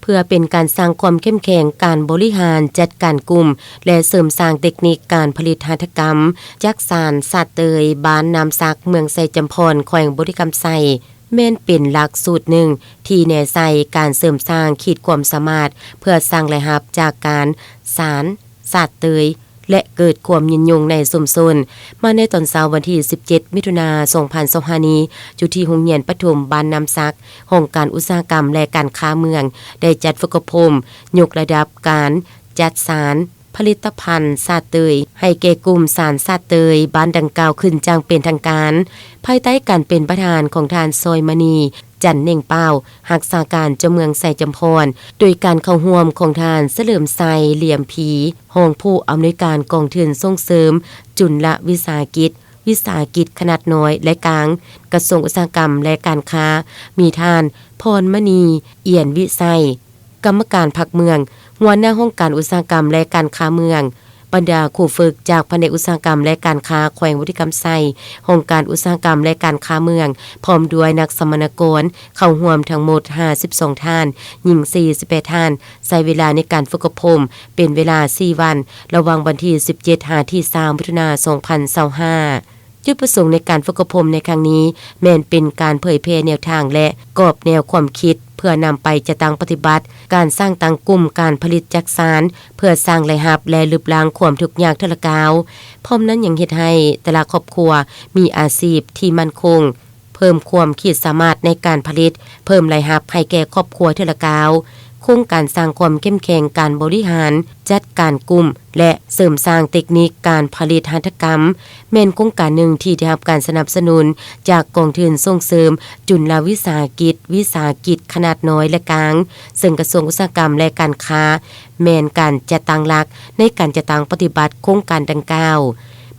เพื่อเป็นการสร้างความเข้มแข็งการบริหารจัดการกลุ่มและเสริมสร้างเทคนิคการผลิตหัตถกรรมจักสานสาเตยบ้านน้ำซักเมืองไซจำพรแขวงบริกรรมไซแม่นเป็นหลักสูตรหนึ่งที่แน่ใส่การเสริมสร้างขีดความสามารถเพื่อสร้างรายรับจากการสารสาเตยและเกิดความยินยงในสมชนมาในตอนเช้าวันที่17มิถุนายน2025นี้อยู่ที่โรงเรียนปฐมบ้านน้ำซักห้องการอุตสาหกรรมและการค้าเมืองได้จัดฝึกอบรมยกระดับการจัดสารผลิตภัณฑ์สาเตยให้แก่กลุ่มสารสาเตยบ้านดังกล่าวขึ้นจังเป็นทางการภายใต้การเป็นประธานของทานซอยมณีจันเน่งเป้ารักษาการเจ้าเมืองไซจำพรโดยการเข้าร่วมของทานเสลิมไซเหลี่ยมผีห้องผู้อำนวยการกองทุนส่งเสริมจุลวิสาหกิจขนาดน้อยและกลางกระทรวงอุตสาหกรรมและการค้ามีทานพรมณีเอี่ยนวิไสกรรมการพรรคเมืองหัวหน้าห้องการอุตสาหกรรมและการค้าเมืองบรรดาครูฝึกจากแผนกอุตสาหกรรมและการค้าแขวงวุฒิกรรมไซห้องการอุตสาหกรรมและการค้าเมืองพร้อมด้วยนักสมณกรเข้าร่วมทั้งหมด52ท่านหญิง48ท่านใช้เวลาในการฝึกอบรมเป็นเวลา4วันระหว่างวันที่17ที่20มิถุนายน2025จุดประสงค์ในการฝึกอบรมในครั้งนี้แม้นเป็นการเผยแพร่แนวทางและกรอบแนวความคิดเพื่อนำไปจะตั้งปฏิบัติการสร้างตั้งกลุ่มการผลิตจักสานเพื่อสร้างรายรับและลดล้างความทุกข์ยากทุกกาวพร้อมนั้นยังเฮ็ดให้แต่ละครอบครัวมีอาชีพที่มั่นคงเพิ่มความขีดสามารถในการผลิตเพิ่มรายรับให้แก่ครอบครัวทุกกาวโครงการสร้างความเข้มแข็งการบริหารจัดการกลุ่มและเสริมสร้างเทคนิคการผลิตหัตถกรรมแม่นโครงการหนึ่งที่ได้รับการสนับสนุนจากกองทุนส่งเสริมจุลวิสาหกิจขนาดน้อยและกลางซึ่งกระทรวงอุตสาหกรรมและการค้าแม่นการจัดตั้งหลักในการจัดตั้งปฏิบัติโครงการดังกล่าว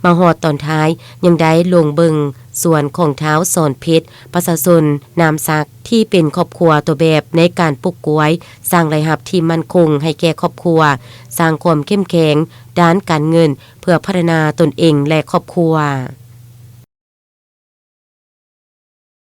มาฮอดตอนท้ายยังได้ลงเบิงส่วนของเท้าสอนเพชรประชาชนน้ำซักที่เป็นครอบครัวตัวแบบในการปลูกกล้วยสร้างรายรับที่มั่นคงให้แก่ครอบครัวสร้างความเข้มแข็งด้านการเงินเพื่อพัฒนาตนเองและครอบครัว